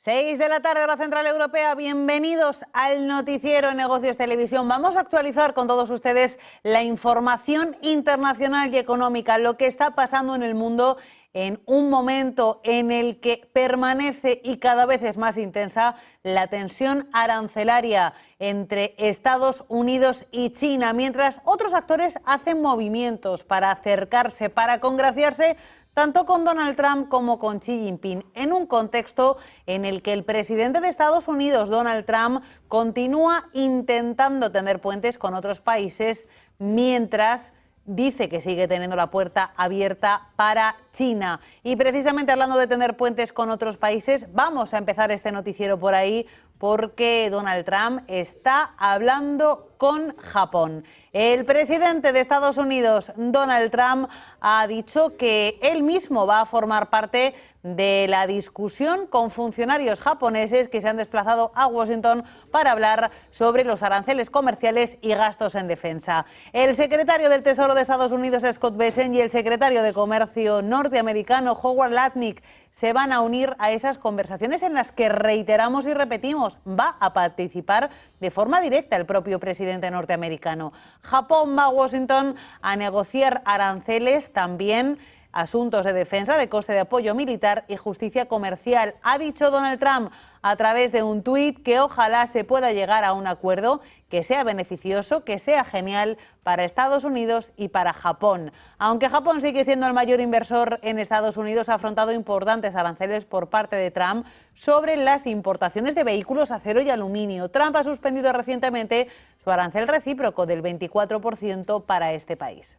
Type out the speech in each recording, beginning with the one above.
6 de la tarde, hora central europea. Bienvenidos al noticiero Negocios Televisión. Vamos a actualizar con todos ustedes la información internacional y económica, lo que está pasando en el mundo en un momento en el que permanece y cada vez es más intensa la tensión arancelaria entre Estados Unidos y China, mientras otros actores hacen movimientos para acercarse, para congraciarse tanto con Donald Trump como con Xi Jinping, en un contexto en el que el presidente de Estados Unidos, Donald Trump, continúa intentando tender puentes con otros países, mientras dice que sigue teniendo la puerta abierta para China. Y precisamente hablando de tender puentes con otros países, vamos a empezar este noticiero por ahí, porque Donald Trump está hablando con Japón. El presidente de Estados Unidos, Donald Trump, ha dicho que él mismo va a formar parte de la discusión con funcionarios japoneses que se han desplazado a Washington para hablar sobre los aranceles comerciales y gastos en defensa. El secretario del Tesoro de Estados Unidos, Scott Bessent, y el secretario de Comercio norteamericano, Howard Lutnick, se van a unir a esas conversaciones en las que, reiteramos y repetimos, va a participar de forma directa el propio presidente norteamericano. Japón va a Washington a negociar aranceles, también asuntos de defensa, de coste de apoyo militar y justicia comercial. Ha dicho Donald Trump a través de un tuit que ojalá se pueda llegar a un acuerdo que sea beneficioso, que sea genial para Estados Unidos y para Japón. Aunque Japón sigue siendo el mayor inversor en Estados Unidos, ha afrontado importantes aranceles por parte de Trump sobre las importaciones de vehículos, acero y aluminio. Trump ha suspendido recientemente su arancel recíproco del 24% para este país.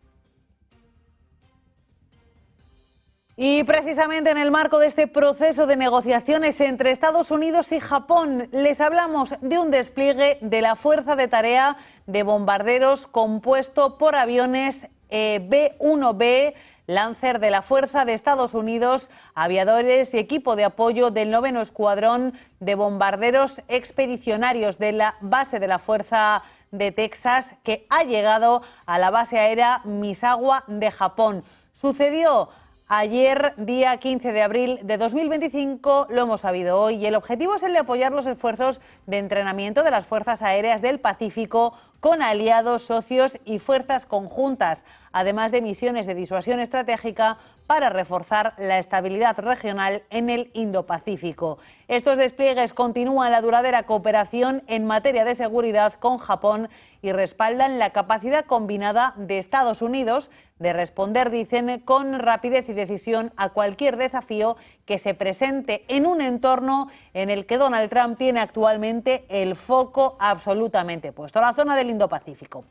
Y precisamente en el marco de este proceso de negociaciones entre Estados Unidos y Japón, les hablamos de un despliegue de la Fuerza de Tarea de Bombarderos compuesto por aviones B-1B, Lancer de la Fuerza de Estados Unidos, aviadores y equipo de apoyo del 9º Escuadrón de Bombarderos Expedicionarios de la base de la Fuerza de Texas, que ha llegado a la base aérea Misawa de Japón. Sucedió ayer, día 15 de abril de 2025, lo hemos sabido hoy, y el objetivo es el de apoyar los esfuerzos de entrenamiento de las Fuerzas Aéreas del Pacífico con aliados, socios y fuerzas conjuntas, además de misiones de disuasión estratégica para reforzar la estabilidad regional en el Indo-Pacífico. Estos despliegues continúan la duradera cooperación en materia de seguridad con Japón y respaldan la capacidad combinada de Estados Unidos de responder, dicen, con rapidez y decisión a cualquier desafío que se presente en un entorno en el que Donald Trump tiene actualmente el foco absolutamente puesto, la zona del Indo-Pacífico.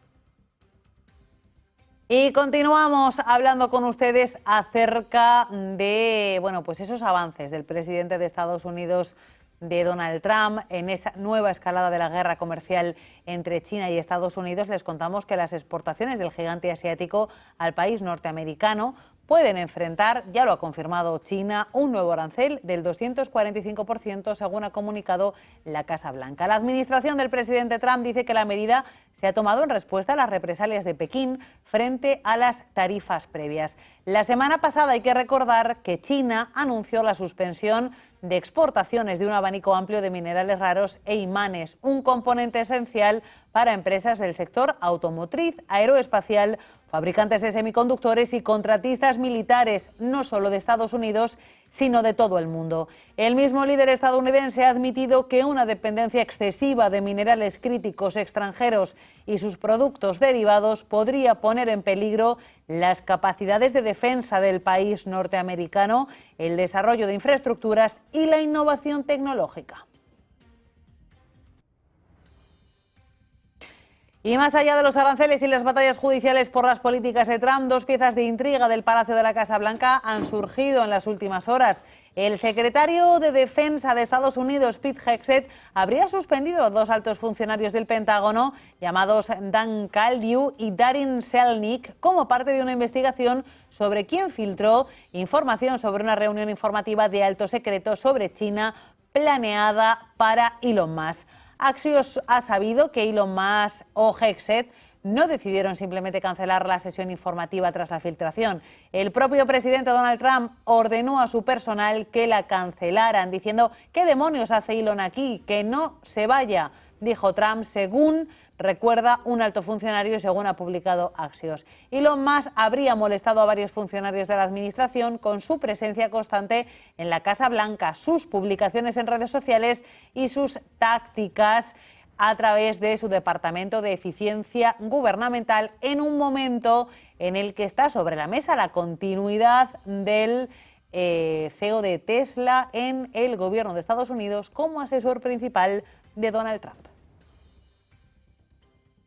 Y continuamos hablando con ustedes acerca de, bueno, pues esos avances del presidente de Estados Unidos, de Donald Trump, en esa nueva escalada de la guerra comercial entre China y Estados Unidos. Les contamos que las exportaciones del gigante asiático al país norteamericano pueden enfrentar, ya lo ha confirmado China, un nuevo arancel del 245%, según ha comunicado la Casa Blanca. La administración del presidente Trump dice que la medida se ha tomado en respuesta a las represalias de Pekín frente a las tarifas previas. La semana pasada hay que recordar que China anunció la suspensión de exportaciones de un abanico amplio de minerales raros e imanes, un componente esencial para empresas del sector automotriz, aeroespacial, fabricantes de semiconductores y contratistas militares, no solo de Estados Unidos, sino de todo el mundo. El mismo líder estadounidense ha admitido que una dependencia excesiva de minerales críticos extranjeros y sus productos derivados podría poner en peligro las capacidades de defensa del país norteamericano, el desarrollo de infraestructuras y la innovación tecnológica. Y más allá de los aranceles y las batallas judiciales por las políticas de Trump, dos piezas de intriga del Palacio de la Casa Blanca han surgido en las últimas horas. El secretario de Defensa de Estados Unidos, Pete Hegseth, habría suspendido a dos altos funcionarios del Pentágono, llamados Dan Caldew y Darin Selnick, como parte de una investigación sobre quién filtró información sobre una reunión informativa de alto secreto sobre China planeada para Elon Musk. Axios ha sabido que Elon Musk o Hegseth no decidieron simplemente cancelar la sesión informativa tras la filtración. El propio presidente Donald Trump ordenó a su personal que la cancelaran, diciendo ¿qué demonios hace Elon aquí? Que no se vaya, dijo Trump, según recuerda un alto funcionario y según ha publicado Axios. Elon Musk habría molestado a varios funcionarios de la administración con su presencia constante en la Casa Blanca, sus publicaciones en redes sociales y sus tácticas a través de su Departamento de Eficiencia Gubernamental, en un momento en el que está sobre la mesa la continuidad del CEO de Tesla en el gobierno de Estados Unidos como asesor principal de Donald Trump.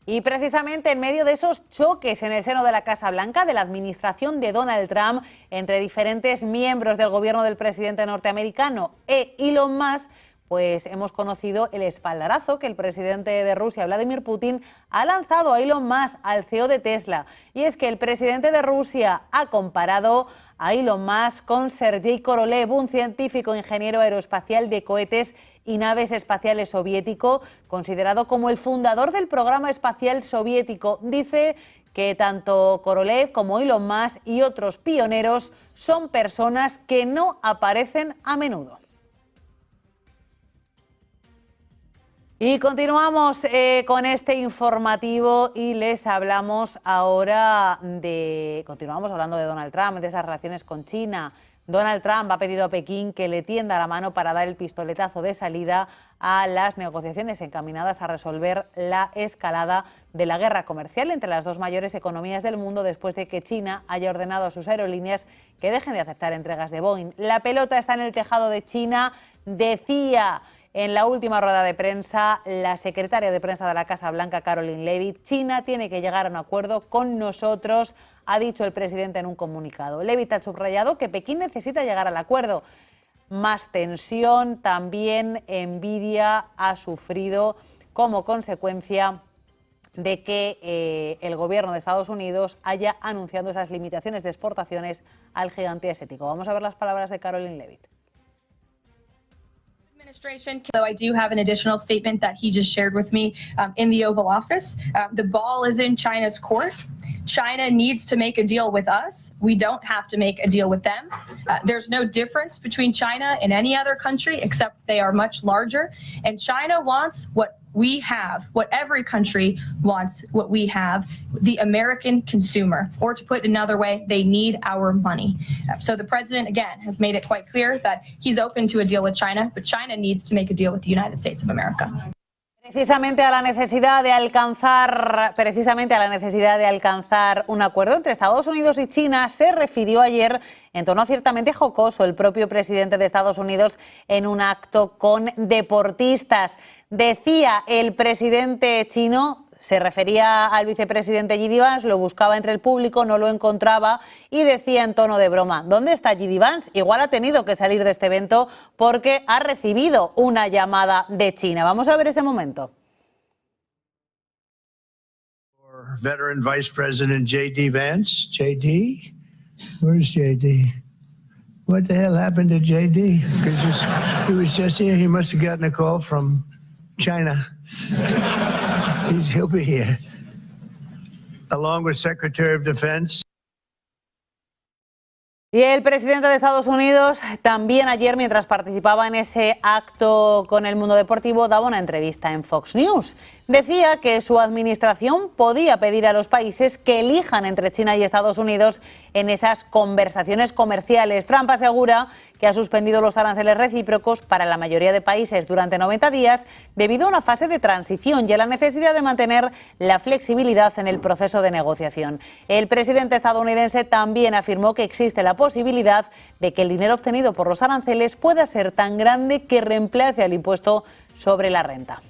Y precisamente en medio de esos choques en el seno de la Casa Blanca, de la administración de Donald Trump, entre diferentes miembros del gobierno del presidente norteamericano e Elon Musk, pues hemos conocido el espaldarazo que el presidente de Rusia, Vladimir Putin, ha lanzado a Elon Musk, al CEO de Tesla. Y es que el presidente de Rusia ha comparado a Elon Musk con Sergei Korolev, un científico ingeniero aeroespacial de cohetes y naves espaciales soviético, considerado como el fundador del programa espacial soviético. Dice que tanto Korolev como Elon Musk y otros pioneros son personas que no aparecen a menudo. Y continuamos con este informativo y les hablamos ahora continuamos hablando de Donald Trump, de esas relaciones con China. Donald Trump ha pedido a Pekín que le tienda la mano para dar el pistoletazo de salida a las negociaciones encaminadas a resolver la escalada de la guerra comercial entre las dos mayores economías del mundo después de que China haya ordenado a sus aerolíneas que dejen de aceptar entregas de Boeing. La pelota está en el tejado de China, decía en la última rueda de prensa la secretaria de prensa de la Casa Blanca, Karoline Leavitt. China tiene que llegar a un acuerdo con nosotros, ha dicho el presidente en un comunicado. Leavitt ha subrayado que Pekín necesita llegar al acuerdo. Más tensión, también envidia ha sufrido como consecuencia de que el gobierno de Estados Unidos haya anunciado esas limitaciones de exportaciones al gigante asiático. Vamos a ver las palabras de Karoline Leavitt. Though I do have an additional statement that he just shared with me in the Oval Office. The ball is in China's court. China needs to make a deal with us. We don't have to make a deal with them. There's no difference between China and any other country except they are much larger. And China wants what we have, what every country wants, what we have, the American consumer. Or to put it another way, they need our money. So the president, again, has made it quite clear that he's open to a deal with China, but China needs to make a deal with the United States of America. Precisamente a la necesidad de alcanzar un acuerdo entre Estados Unidos y China se refirió ayer en tono ciertamente jocoso el propio presidente de Estados Unidos en un acto con deportistas. Decía el presidente chino, se refería al vicepresidente J.D. Vance, lo buscaba entre el público, no lo encontraba y decía en tono de broma: ¿dónde está J.D. Vance? Igual ha tenido que salir de este evento porque ha recibido una llamada de China. Vamos a ver ese momento. Veteran Vice President J.D. Vance. J.D.? Where's J.D.? What the hell happened to J.D.? Because he was just here. He must have gotten a call from China. He'll be here, along with Secretary of Defense. Y el presidente de Estados Unidos también ayer, mientras participaba en ese acto con el mundo deportivo, daba una entrevista en Fox News. Decía que su administración podía pedir a los países que elijan entre China y Estados Unidos en esas conversaciones comerciales. Trump asegura que ha suspendido los aranceles recíprocos para la mayoría de países durante 90 días debido a una fase de transición y a la necesidad de mantener la flexibilidad en el proceso de negociación. El presidente estadounidense también afirmó que existe la posibilidad de que el dinero obtenido por los aranceles pueda ser tan grande que reemplace al impuesto sobre la renta.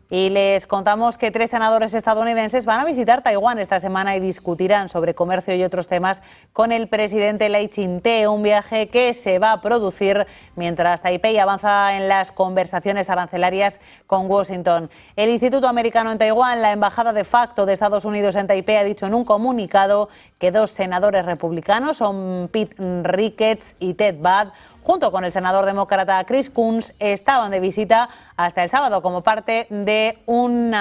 Y les contamos que 3 senadores estadounidenses van a visitar Taiwán esta semana y discutirán sobre comercio y otros temas con el presidente Lai Ching-te, un viaje que se va a producir mientras Taipei avanza en las conversaciones arancelarias con Washington. El Instituto Americano en Taiwán, la embajada de facto de Estados Unidos en Taipei, ha dicho en un comunicado que 2 senadores republicanos, son Pete Ricketts y Ted Budd, junto con el senador demócrata Chris Coons, estaban de visita hasta el sábado como parte de un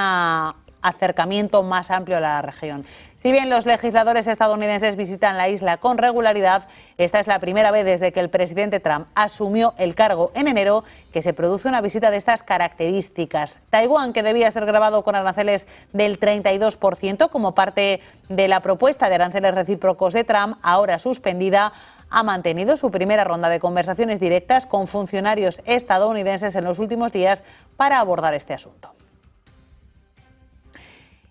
acercamiento más amplio a la región. Si bien los legisladores estadounidenses visitan la isla con regularidad, esta es la primera vez desde que el presidente Trump asumió el cargo en enero que se produce una visita de estas características. Taiwán, que debía ser grabado con aranceles del 32% como parte de la propuesta de aranceles recíprocos de Trump, ahora suspendida, ha mantenido su primera ronda de conversaciones directas con funcionarios estadounidenses en los últimos días para abordar este asunto.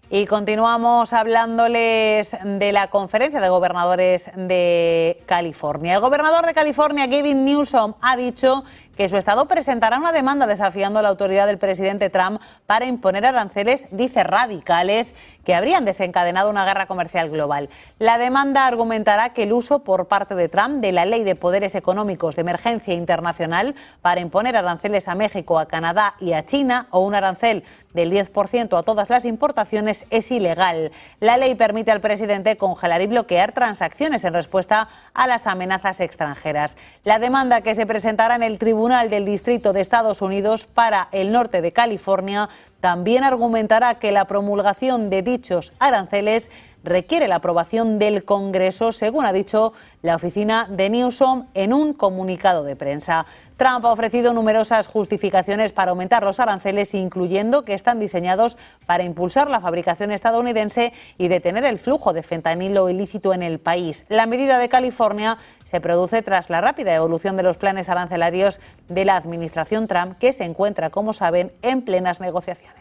Y continuamos hablándoles de la conferencia de gobernadores de California. El gobernador de California, Gavin Newsom, ha dicho que su estado presentará una demanda desafiando a la autoridad del presidente Trump para imponer aranceles, dice, radicales, que habrían desencadenado una guerra comercial global. La demanda argumentará que el uso por parte de Trump de la Ley de Poderes Económicos de Emergencia Internacional para imponer aranceles a México, a Canadá y a China, o un arancel del 10% a todas las importaciones, es ilegal. La ley permite al presidente congelar y bloquear transacciones en respuesta a las amenazas extranjeras. La demanda, que se presentará en el Tribunal del Distrito de Estados Unidos para el norte de California, también argumentará que la promulgación de dichos aranceles requiere la aprobación del Congreso, según ha dicho la oficina de Newsom en un comunicado de prensa. Trump ha ofrecido numerosas justificaciones para aumentar los aranceles, incluyendo que están diseñados para impulsar la fabricación estadounidense y detener el flujo de fentanilo ilícito en el país. La medida de California se produce tras la rápida evolución de los planes arancelarios de la administración Trump, que se encuentra, como saben, en plenas negociaciones.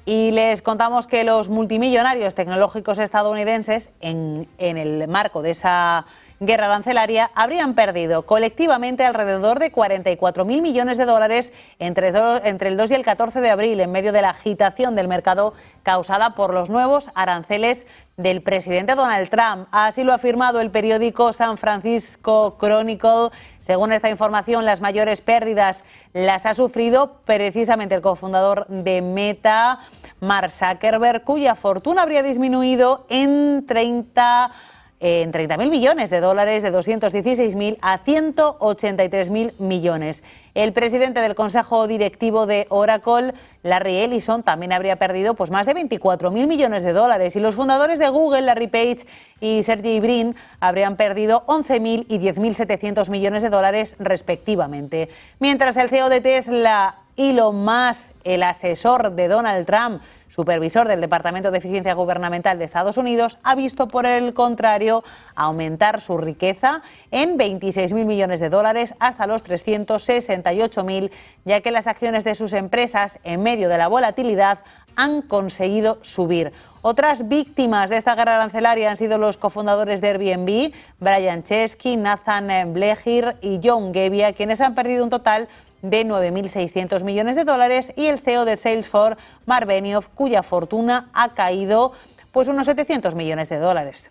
Y les contamos que los multimillonarios tecnológicos estadounidenses, en el marco de esa guerra arancelaria, habrían perdido colectivamente alrededor de 44.000 millones de dólares entre el 2 y el 14 de abril, en medio de la agitación del mercado causada por los nuevos aranceles del presidente Donald Trump. Así lo ha afirmado el periódico San Francisco Chronicle. Según esta información, las mayores pérdidas las ha sufrido precisamente el cofundador de Meta, Mark Zuckerberg, cuya fortuna habría disminuido en 30.000 millones de dólares, de 216.000 a 183.000 millones. El presidente del Consejo Directivo de Oracle, Larry Ellison, también habría perdido más de 24.000 millones de dólares. Y los fundadores de Google, Larry Page y Sergey Brin, habrían perdido 11.000 y 10.700 millones de dólares respectivamente. Mientras el CEO de Tesla, Elon Musk, el asesor de Donald Trump, supervisor del Departamento de Eficiencia Gubernamental de Estados Unidos, ha visto, por el contrario, aumentar su riqueza en 26.000 millones de dólares hasta los 368.000, ya que las acciones de sus empresas, en medio de la volatilidad, han conseguido subir. Otras víctimas de esta guerra arancelaria han sido los cofundadores de Airbnb, Brian Chesky, Nathan Blehir y John Gebbia, quienes han perdido un total de 9.600 millones de dólares, y el CEO de Salesforce, Mark Benioff, cuya fortuna ha caído unos 700 millones de dólares.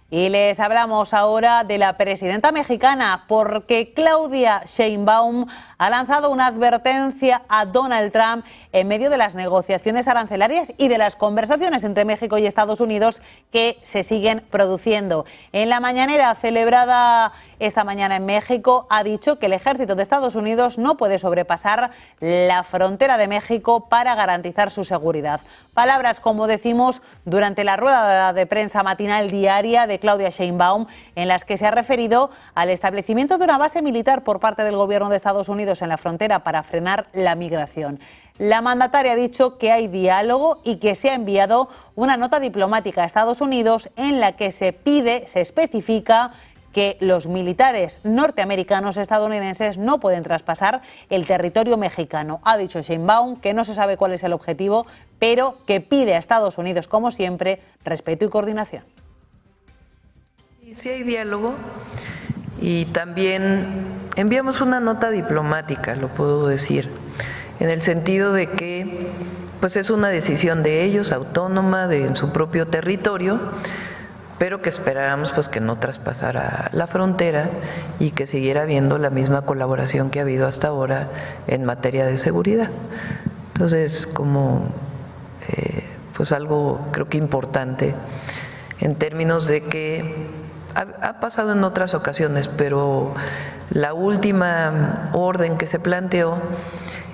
Y les hablamos ahora de la presidenta mexicana, porque Claudia Sheinbaum ha lanzado una advertencia a Donald Trump en medio de las negociaciones arancelarias y de las conversaciones entre México y Estados Unidos que se siguen produciendo. En la mañanera celebrada esta mañana en México, ha dicho que el ejército de Estados Unidos no puede sobrepasar la frontera de México para garantizar su seguridad. Palabras, como decimos, durante la rueda de prensa matinal diaria de Claudia Sheinbaum, en las que se ha referido al establecimiento de una base militar por parte del gobierno de Estados Unidos en la frontera para frenar la migración. La mandataria ha dicho que hay diálogo y que se ha enviado una nota diplomática a Estados Unidos en la que se especifica que los militares norteamericanos estadounidenses no pueden traspasar el territorio mexicano. Ha dicho Sheinbaum que no se sabe cuál es el objetivo, pero que pide a Estados Unidos, como siempre, respeto y coordinación. Sí hay diálogo y también enviamos una nota diplomática, lo puedo decir, en el sentido de que es una decisión de ellos, autónoma, en su propio territorio, pero que esperáramos que no traspasara la frontera y que siguiera habiendo la misma colaboración que ha habido hasta ahora en materia de seguridad. Entonces, como algo creo que importante en términos de que ha pasado en otras ocasiones, pero la última orden que se planteó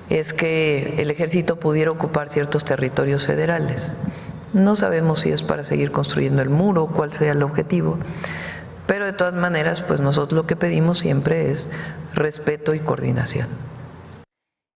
es que el ejército pudiera ocupar ciertos territorios federales. No sabemos si es para seguir construyendo el muro, cuál sea el objetivo, pero de todas maneras, pues nosotros lo que pedimos siempre es respeto y coordinación.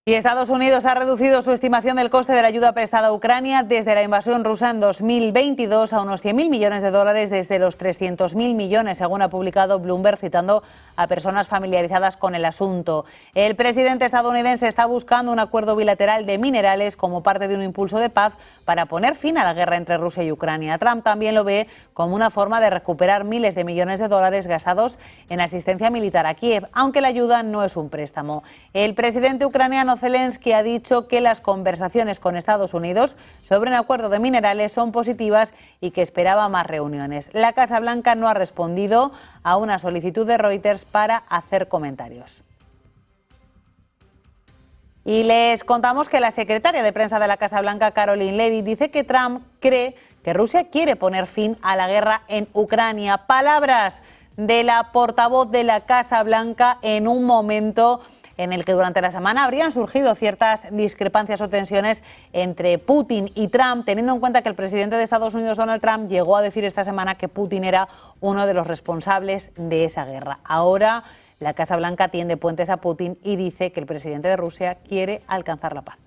Y Estados Unidos ha reducido su estimación del coste de la ayuda prestada a Ucrania desde la invasión rusa en 2022 a unos 100.000 millones de dólares desde los 300.000 millones, según ha publicado Bloomberg, citando a personas familiarizadas con el asunto. El presidente estadounidense está buscando un acuerdo bilateral de minerales como parte de un impulso de paz para poner fin a la guerra entre Rusia y Ucrania. Trump también lo ve como una forma de recuperar miles de millones de dólares gastados en asistencia militar a Kiev, aunque la ayuda no es un préstamo. El presidente ucraniano Zelensky ha dicho que las conversaciones con Estados Unidos sobre un acuerdo de minerales son positivas y que esperaba más reuniones. La Casa Blanca no ha respondido a una solicitud de Reuters para hacer comentarios. Y les contamos que la secretaria de prensa de la Casa Blanca, Caroline Leavitt, dice que Trump cree que Rusia quiere poner fin a la guerra en Ucrania. Palabras de la portavoz de la Casa Blanca en un momento en el que durante la semana habrían surgido ciertas discrepancias o tensiones entre Putin y Trump, teniendo en cuenta que el presidente de Estados Unidos, Donald Trump, llegó a decir esta semana que Putin era uno de los responsables de esa guerra. Ahora la Casa Blanca tiende puentes a Putin y dice que el presidente de Rusia quiere alcanzar la paz.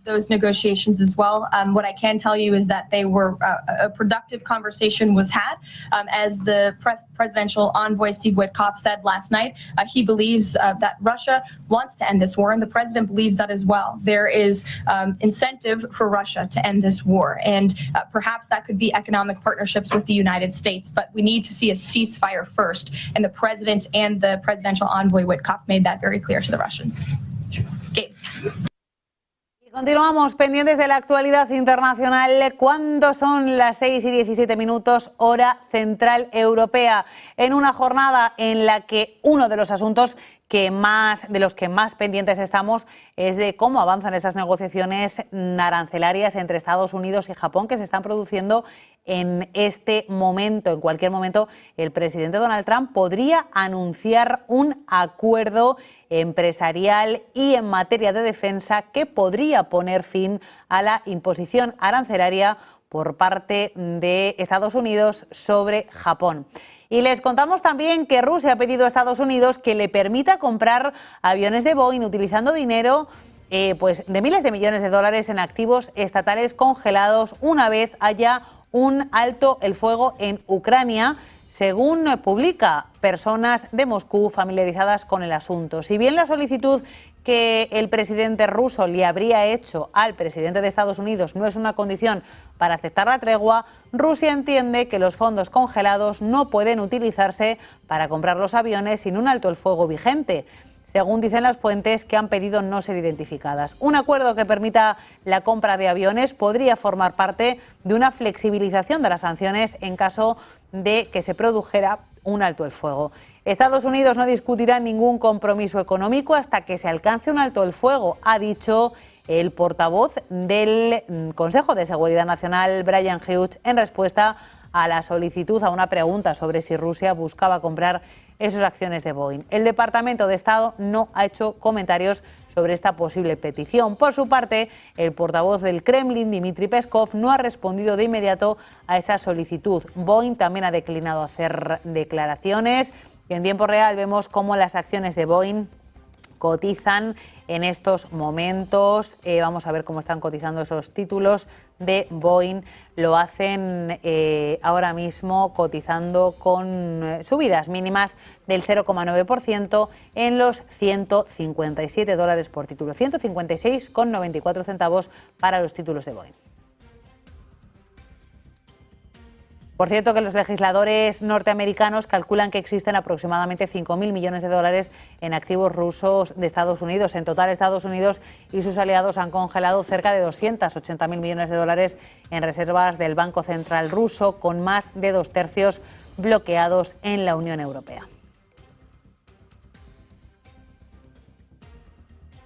Those negotiations as well. What I can tell you is that they were a productive conversation was had. As the presidential envoy Steve Witkoff said last night, he believes that Russia wants to end this war, and the president believes that as well. There is incentive for Russia to end this war, and perhaps that could be economic partnerships with the United States, but we need to see a ceasefire first, and the president and the presidential envoy Witkoff made that very clear to the Russians. Gabe. Continuamos pendientes de la actualidad internacional cuando son las 6:17, hora central europea, en una jornada en la que uno de los asuntos de los que más pendientes estamos es de cómo avanzan esas negociaciones arancelarias entre Estados Unidos y Japón que se están produciendo en este momento. En cualquier momento, el presidente Donald Trump podría anunciar un acuerdo empresarial y en materia de defensa que podría poner fin a la imposición arancelaria por parte de Estados Unidos sobre Japón. Y les contamos también que Rusia ha pedido a Estados Unidos que le permita comprar aviones de Boeing utilizando dinero de miles de millones de dólares en activos estatales congelados una vez haya un alto el fuego en Ucrania, según publica personas de Moscú familiarizadas con el asunto. Si bien la solicitud que el presidente ruso le habría hecho al presidente de Estados Unidos no es una condición para aceptar la tregua, Rusia entiende que los fondos congelados no pueden utilizarse para comprar los aviones sin un alto el fuego vigente, según dicen las fuentes que han pedido no ser identificadas. Un acuerdo que permita la compra de aviones podría formar parte de una flexibilización de las sanciones en caso de que se produjera un alto el fuego. Estados Unidos no discutirá ningún compromiso económico hasta que se alcance un alto el fuego, ha dicho el portavoz del Consejo de Seguridad Nacional, Brian Hughes, en respuesta a la solicitud a una pregunta sobre si Rusia buscaba comprar esas acciones de Boeing. El Departamento de Estado no ha hecho comentarios sobre esta posible petición. Por su parte, el portavoz del Kremlin, Dmitry Peskov, no ha respondido de inmediato a esa solicitud. Boeing también ha declinado hacer declaraciones y en tiempo real vemos cómo las acciones de Boeing cotizan en estos momentos. Vamos a ver cómo están cotizando esos títulos de Boeing. Lo hacen ahora mismo cotizando con subidas mínimas del 0,9% en los $157 por título, 156,94 centavos para los títulos de Boeing. Por cierto, que los legisladores norteamericanos calculan que existen aproximadamente 5.000 millones de dólares en activos rusos de Estados Unidos. En total, Estados Unidos y sus aliados han congelado cerca de 280.000 millones de dólares en reservas del Banco Central ruso, con más de 2/3 bloqueados en la Unión Europea.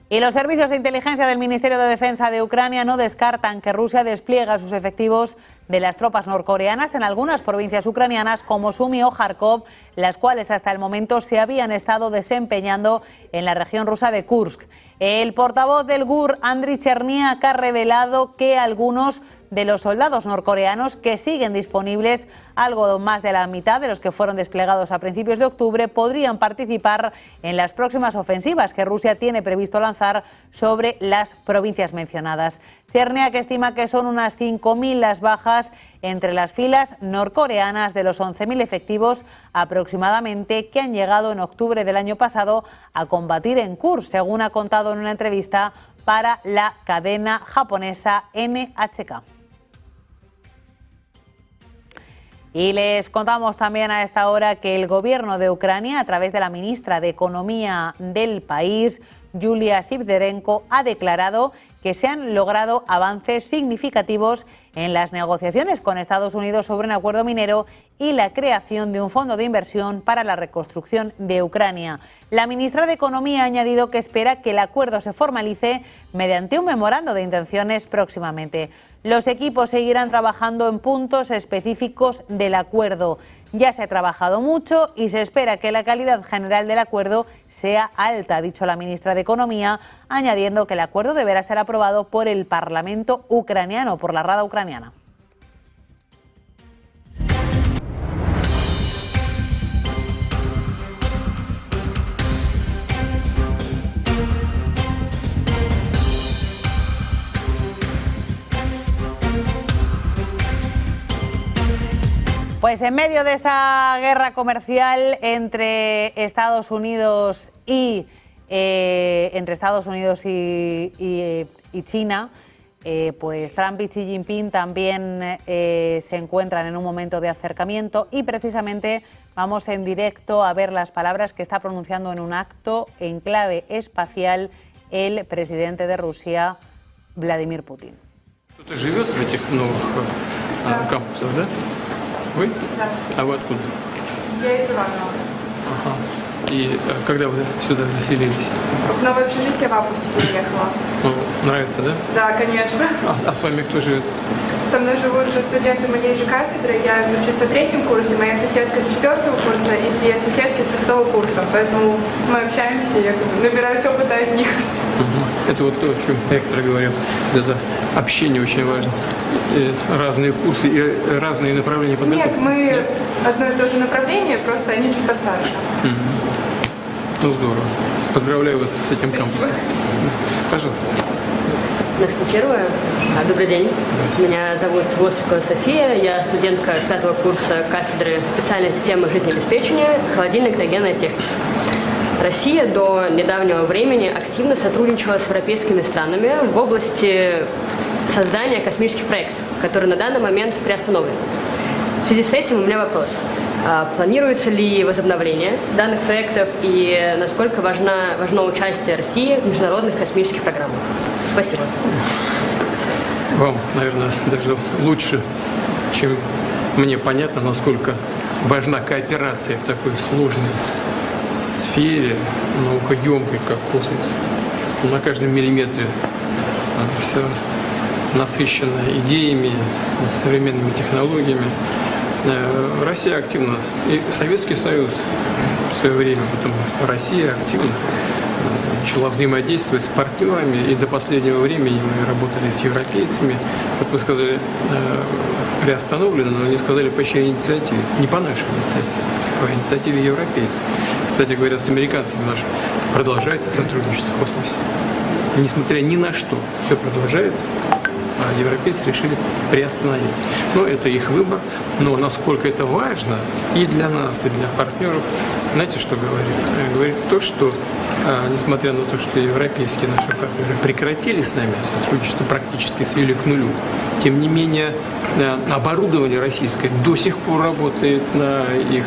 Y los servicios de inteligencia del Ministerio de Defensa de Ucrania no descartan que Rusia despliega sus efectivos de las tropas norcoreanas en algunas provincias ucranianas como Sumy o Kharkov, las cuales hasta el momento se habían estado desempeñando en la región rusa de Kursk. El portavoz del GUR, Andriy Cherniak, ha revelado que algunos de los soldados norcoreanos que siguen disponibles, algo más de la mitad de los que fueron desplegados a principios de octubre, podrían participar en las próximas ofensivas que Rusia tiene previsto lanzar sobre las provincias mencionadas. Cherniak estima que son unas 5.000 las bajas entre las filas norcoreanas de los 11.000 efectivos aproximadamente que han llegado en octubre del año pasado a combatir en Kursk, según ha contado en una entrevista para la cadena japonesa NHK. Y les contamos también a esta hora que el gobierno de Ucrania, a través de la ministra de Economía del país, Yulia Sviridenko, ha declarado que se han logrado avances significativos en las negociaciones con Estados Unidos sobre un acuerdo minero y la creación de un fondo de inversión para la reconstrucción de Ucrania. La ministra de Economía ha añadido que espera que el acuerdo se formalice mediante un memorando de intenciones próximamente. Los equipos seguirán trabajando en puntos específicos del acuerdo. Ya se ha trabajado mucho y se espera que la calidad general del acuerdo sea alta, ha dicho la ministra de Economía, añadiendo que el acuerdo deberá ser aprobado por el Parlamento ucraniano, por la Rada ucraniana. Pues en medio de esa guerra comercial entre Estados Unidos y China, pues Trump y Xi Jinping también se encuentran en un momento de acercamiento y precisamente vamos en directo a ver las palabras que está pronunciando en un acto en clave espacial el presidente de Rusia, Vladimir Putin. Кто-то живет в этих новых кампусах, да? Вы? Да. А вы откуда? Я из Иваново. Ага. И когда вы сюда заселились? В новое общежитие в августе переехала. Ну, нравится, да? Да, конечно. А с вами кто живет? Со мной живут студенты моей же кафедры. Я учусь на 3-м курсе, моя соседка с 4-го курса и 2 соседки с 6-го курса. Поэтому мы общаемся, я набираюсь опыта от них. Это вот то, о чем ректор говорил. Это общение очень важно. И разные курсы и разные направления подготовки. Нет, мы одно и то же направление, просто они чуть постарше. Ну, здорово. Поздравляю вас с этим кампусом. Пожалуйста. Первое. Добрый день. Меня зовут Вострикова София. Я студентка 5-го курса кафедры специальной системы жизнеобеспечения, холодильно-криогенная техника. Россия до недавнего времени активно сотрудничала с европейскими странами в области создания космических проектов, которые на данный момент приостановлены. В связи с этим у меня вопрос. Планируется ли возобновление данных проектов и насколько важно участие России в международных космических программах? Спасибо. Вам, наверное, даже лучше, чем мне понятно, насколько важна кооперация в такой сложной сфере, наукоемкой, как космос. На каждом миллиметре все насыщено идеями, современными технологиями. Россия активно, и Советский Союз в свое время, потом Россия активно начала взаимодействовать с партнерами, и до последнего времени мы работали с европейцами. Вот вы сказали, приостановлено, но не сказали по чьей инициативе. Не по нашей инициативе, по инициативе европейцев. Кстати говоря, с американцами наше продолжается сотрудничество в космосе. Несмотря ни на что, все продолжается. А европейцы решили приостановить. Но это их выбор. Но насколько это важно и для нас, и для партнеров, знаете, что говорит? Говорит то, что, несмотря на то, что европейские наши партнеры прекратили с нами сотрудничество, практически свели к нулю, тем не менее оборудование российское до сих пор работает на их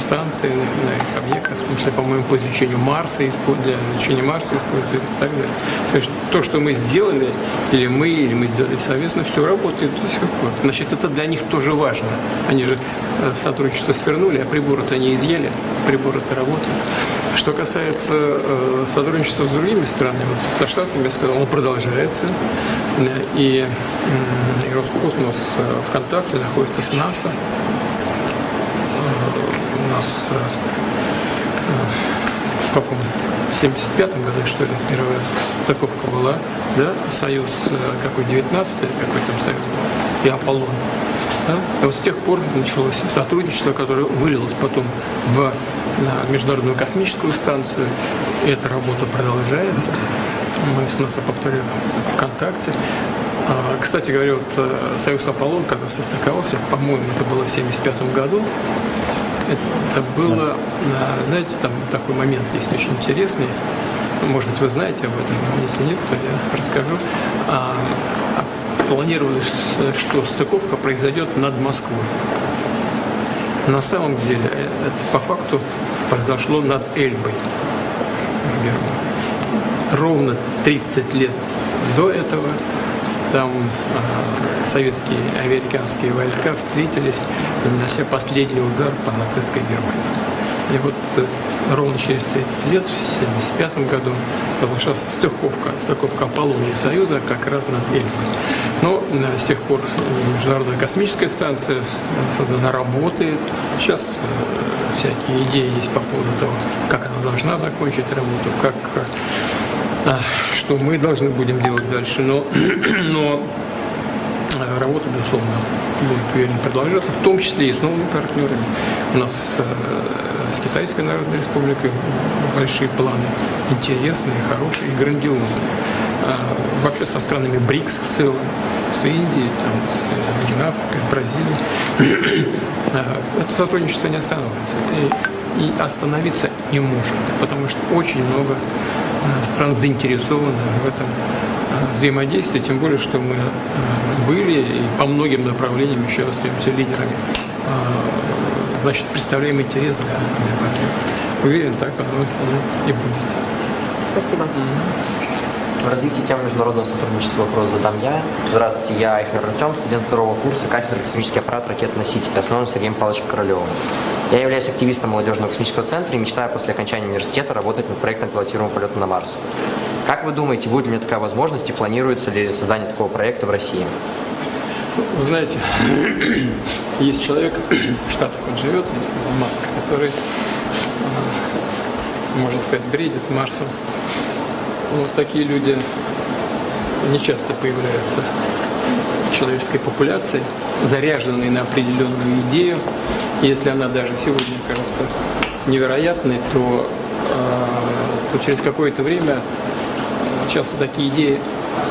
станции, на их объектах, в том числе, по-моему, по изучению Марса, для изучения Марса используется и так далее. То есть то, что мы сделали, или мы сделали совместно, все работает до сих пор. Значит, это для них тоже важно. Они же сотрудничество свернули, а приборы-то они изъяли, приборы-то работают. Что касается сотрудничества с другими странами, вот со Штатами, я сказал, он продолжается. И Роскосмос ВКонтакте находится с НАСА. У нас в каком? В 75-м году, что ли, первая стыковка была, да? Союз какой, 19-й, какой там союз был, и Аполлон. Да? И вот с тех пор началось сотрудничество, которое вылилось потом в Международную космическую станцию. И эта работа продолжается. Мы с НАСА, повторяю, ВКонтакте. Кстати говоря, вот союз Аполлон, когда состыковался, по-моему, это было в 75-м году. Это было, знаете, там такой момент есть очень интересный. Может быть, вы знаете об этом, если нет, то я расскажу. Планировалось, что стыковка произойдет над Москвой. На самом деле, это по факту произошло над Эльбой в Германии. Ровно 30 лет до этого там советские и американские войска встретились, нанося последний удар по нацистской Германии. И вот ровно через 30 лет, в 1975 году, разошлась стыковка Аполлона и Союза как раз над Эльбой. Но с тех пор Международная космическая станция создана, работает. Сейчас всякие идеи есть по поводу того, как она должна закончить работу, что мы должны будем делать дальше. Но работа, безусловно, будет уверенно продолжаться, в том числе и с новыми партнерами. У нас с Китайской Народной Республикой большие планы, интересные, хорошие и грандиозные. Вообще со странами БРИКС в целом, с Индией, там, с Южной Африкой, с Бразилией. Это сотрудничество не остановится. И остановиться не может, потому что очень много стран заинтересованы в этом взаимодействии, тем более, что мы были и по многим направлениям еще остаемся лидерами. Значит, представляем интерес для партнеров. Уверен, так оно и будет. Спасибо. В развитии темы международного сотрудничества вопрос задам я. Здравствуйте, я Айхнер Артем, студент второго курса кафедры космический аппарат ракет-носитель, основан Сергеем Павловичем Королевым. Я являюсь активистом молодежного космического центра и мечтаю после окончания университета работать над проектом пилотируемого полета на Марс. Как вы думаете, будет ли у меня такая возможность и планируется ли создание такого проекта в России? Вы знаете, есть человек, в Штатах он живет, Маск, который, можно сказать, бредит Марсом. Вот такие люди не часто появляются в человеческой популяции, заряженные на определенную идею. Если она даже сегодня кажется невероятной, то через какое-то время часто такие идеи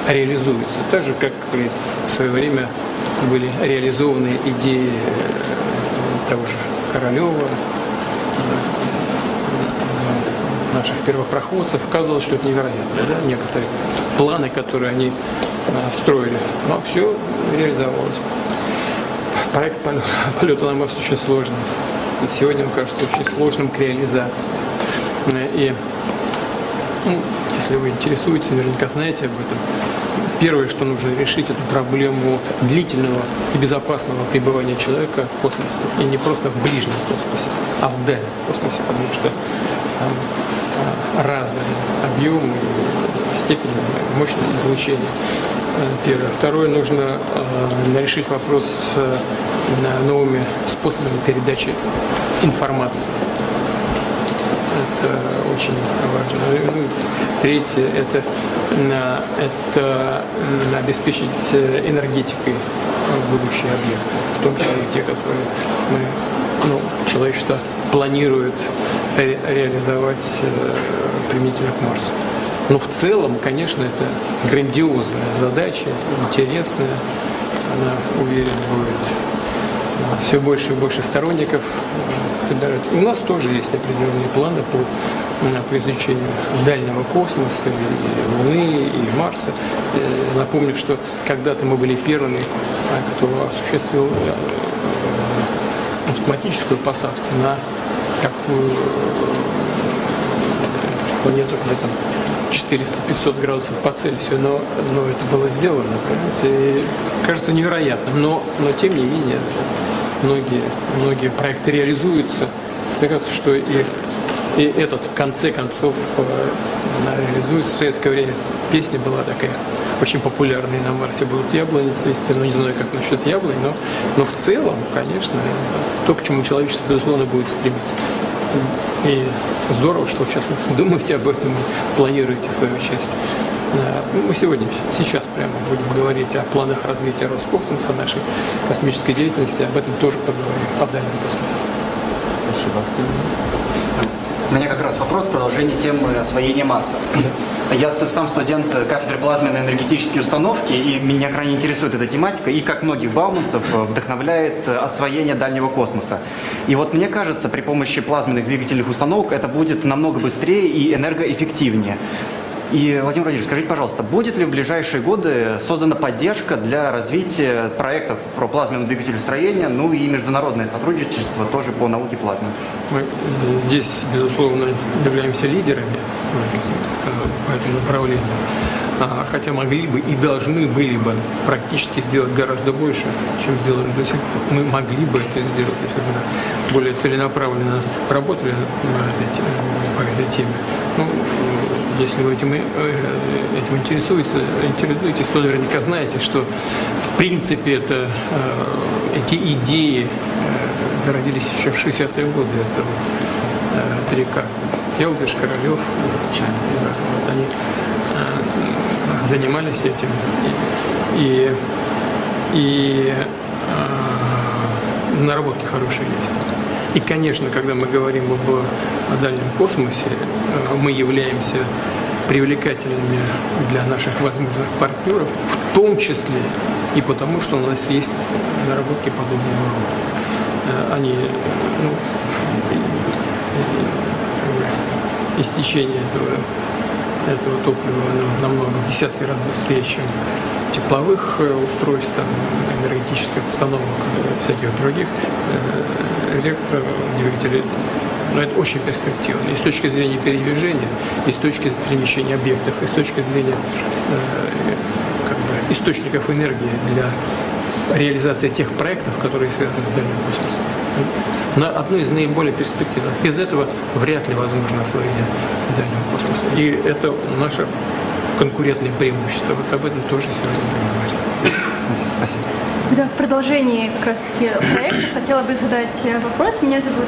реализуются. Так же, как и в свое время были реализованы идеи того же Королева, наших первопроходцев. Казалось, что это невероятно, да? Некоторые планы, которые они строили, но все реализовалось. Проект полета на Марс очень сложный. И сегодня он кажется очень сложным к реализации. И если вы интересуетесь, наверняка знаете об этом. Первое, что нужно решить, это проблему длительного и безопасного пребывания человека в космосе. И не просто в ближнем космосе, а в дальнем космосе, потому что там разные объемы, степень, мощность излучения. Первое. Второе, нужно решить вопрос с новыми способами передачи информации. Это очень важно. Третье – это обеспечить энергетикой будущие объекты, в том числе те, которые человечество планирует реализовать применительно к Марсу. Но в целом, конечно, это грандиозная задача, интересная. Она, уверен, будет все больше и больше сторонников собирать. У нас тоже есть определенные планы по изучению дальнего космоса, и Луны, и Марса. Напомню, что когда-то мы были первыми, кто осуществил автоматическую посадку на такую планету, где там 400-500 градусов по Цельсию, но это было сделано, понимаете, и кажется невероятным, но тем не менее многие проекты реализуются. Мне кажется, что и и этот в конце концов реализуется. В советское время песня была такая очень популярная: на Марсе будут яблони цвести. Ну, не знаю, как насчет яблонь, но в целом, конечно, то, к чему человечество, безусловно, будет стремиться. И здорово, что сейчас вы думаете об этом и планируете свое участие. Мы сейчас прямо будем говорить о планах развития Роскосмоса, нашей космической деятельности. Об этом тоже поговорим, о дальнем космосе. Спасибо. У меня как раз вопрос в продолжении темы освоения Марса. Я сам студент кафедры плазменной энергетической установки, и меня крайне интересует эта тематика, и как многих бауманцев вдохновляет освоение дальнего космоса. И вот мне кажется, при помощи плазменных двигательных установок это будет намного быстрее и энергоэффективнее. И, Владимир Владимирович, скажите, пожалуйста, будет ли в ближайшие годы создана поддержка для развития проектов про плазменное двигателестроение, ну и международное сотрудничество тоже по науке плазмы? Мы здесь, безусловно, являемся лидерами по этому направлению, хотя могли бы и должны были бы практически сделать гораздо больше, чем сделали до сих пор. Мы могли бы это сделать, если бы более целенаправленно работали по этой теме. Ну, если вы этим интересуетесь, то наверняка знаете, что в принципе эти идеи зародились еще в 60-е годы. Это вот Трека, Келдыш, Королев, вот они занимались этим. И наработки хорошие есть. И, конечно, когда мы говорим о дальнем космосе, мы являемся привлекательными для наших возможных партнеров, в том числе и потому, что у нас есть наработки подобного рода. Они, истечение этого топлива намного в десятки раз быстрее, чем тепловых устройств, энергетических установок, всяких других электродвигателей. Но это очень перспективно и с точки зрения передвижения, и с точки зрения перемещения объектов, и с точки зрения источников энергии для реализации тех проектов, которые связаны с дальним космосом. Одно из наиболее перспективных. Без этого вряд ли возможно освоение дальнего космоса. И это наше конкурентное преимущество. Вот об этом тоже сегодня будем говорить. Спасибо. Да, в продолжении как раз проекта хотела бы задать вопрос. Меня зовут